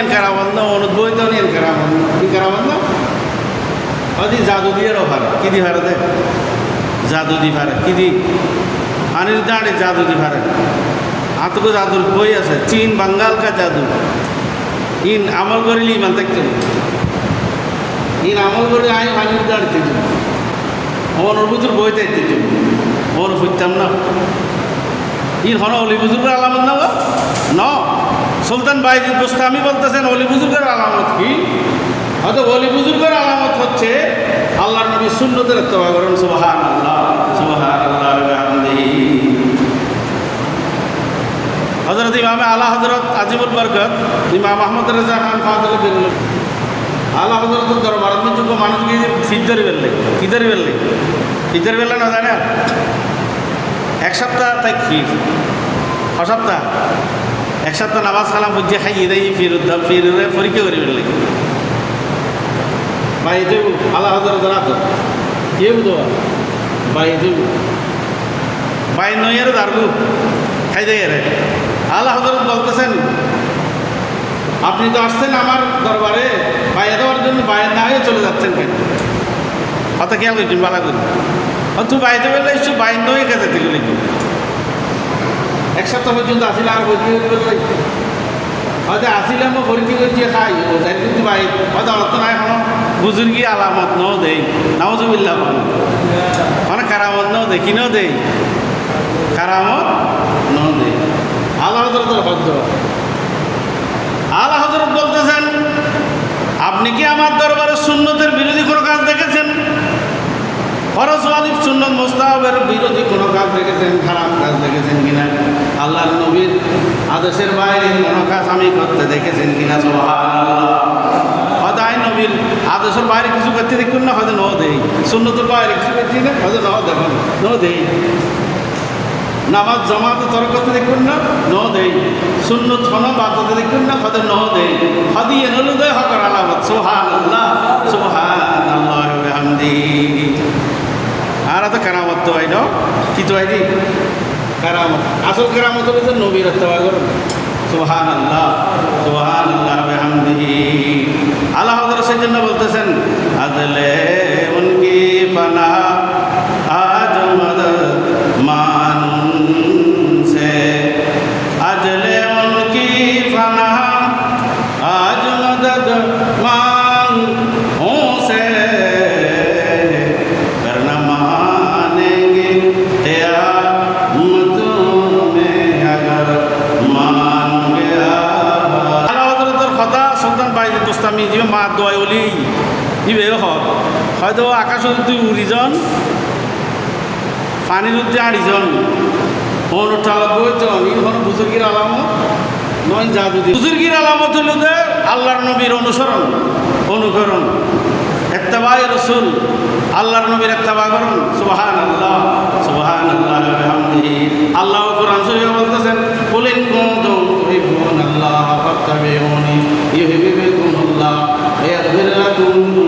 নিয়েন কারাবন্ধ অনুদ্বৈত নিয়েন কারাবন্ধ কি কারাবন্ধ অদি জাদু দিয়ে ভারে কি দি ভারে দে জাদু দি ভারে কি দি আনির দাঁড়ে জাদু দি ভারে আতকো জাদুর বই আছে চীন বাঙ্গাল কা জাদু ইন আমল করিলি ইমান থাকতে ইন আমল করে আই আনির দাঁড়তে আমার বুজুর বই থাকতে ওর ফুটতাম না ইন হন অলি বুজুর্গের আলামত না ন সুলতান বাইজিদ বুস্তামি বলতেছেন অলি বুজুর্গের আলামত কি হয়তো অলি বুজুর্গের আলামত হচ্ছে আল্লাহর নবী সুন্নতের ইত্তেবা করেন সুবহানাল্লাহ সুবহানাল্লাহ ওয়া বিহামদিহি হযরত ইমাম আলা হযরত আজিমুল বরকত ইমাম আহমদ রাজা খান ফাযিল বিন আলা হযরতের দরবারে যোগ্য মানুষকে ফিদরি বেললে কিদারি বেললে ফিদরি বেললে না জানেন এক সপ্তাহ তাই ফির সপ্তাহ এক সপ্তাহ নামাজ কালাম বুঝে খাইয়ে দেয় ফির পরীক্ষা করে বেললে ভাই দেব আল্লাহ হজরত রাত কেউ দেওয়া ভাই দেব ভাই নইয়ের দাঁড়বু খাই দেয় রে আল্লাহ হজরত বলতেছেন আপনি তো আসছেন আমার দরবারে বাইরে দেওয়ার জন্য বাইরে না হয়ে চলে যাচ্ছেন কেন অত খেয়াল করছেন বালা করি তুই বাইরে বেরলে একটু বাইরে নয় গেছে থেকে লিখি এক সপ্তাহ পর্যন্ত আসিলে আর পরীক্ষা করে বেরলাই হয়তো আসিলে আমি পরীক্ষা করছি খাই ও যাই কিন্তু বাইরে হয়তো অর্থ নাই কোনো বুজুর্গি আলামত নও দেই নাউজুবিল্লাহ মানে কারামত নও দেই কি নও দেই কারামত নও দেই আল্লাহ হযরতের হদ্দ আল্লাহ হযরত বলতেছেন আপনি কি আমার দরবারে সুন্নতের বিরোধী কোনো কাজ দেখেছেন ফরজ ওয়াজিব সুন্নত মুস্তাহাবের বিরোধী কোনো কাজ দেখেছেন খারাপ কাজ দেখেছেন কিনা আল্লাহর নবীর আদেশের বাইরে কোনো কাজ আমি করতে দেখেছেন কিনা সুবহানাল্লাহ হয়তো আই নবীর আদেশের বাইরে কিছু করতে দেখুন না হয়তো ন দেই সুন্নতের বাইরে কিছু করতে না হয়তো ন দেখুন ন দেই নামাজ জামাতে তর করতে দেখুন না ন দেই সুন্নত হনো বাদতে দেখুন না হয়তো ন দেই হাদিয়ে নলুদয় হকর আলামত সুবহানাল্লাহ সুবহানাল্লাহ ওয়া বিহামদিহি আর তো কারামত তো আইন কি তো আইনি কারামত আসল কারামত হলো যে নবীর ইত্তেবা করুন সুবহানাল্লাহ সুবহানাল্লাহ ওয়া বিহামদিহি আল্লাহ হযরত সেই জন্য বলতেছেন আদলে উনকি পানা আজ মদদ মানুন সে আজলে উনকি পানা আজ মদদ মান হো সে करना मानेंगे क़यामत में अगर मान गया আল্লাহ হযরতের কথা সুলতান বাইজিদ বুস্তামি যে মা দোয়া ওলি ইবে হয়তো আকাশ উদ্দি উড়িজন পানির উদ্দি আড়িজন অনুঠালব্বইজন ইহন বুজুর্গির আলামত নয় জাদু বুজুর্গির আলামত হল আল্লাহর নবীর অনুসরণ অনুকরণ ইত্তেবায়ে রাসূল আল্লাহর নবীর ইত্তেবা করুন সুবহানাল্লাহ সুবহানাল্লাহ ওয়া বিহামদিহি আল্লাহ কোরআন শরীফে বলতেছেন কুল ইন কুনতুম তুহিব্বুনাল্লাহ ফাত্তাবিউনি ইউহিব্বুকুমুল্লাহ ওয়া ইয়াগফির লাকুম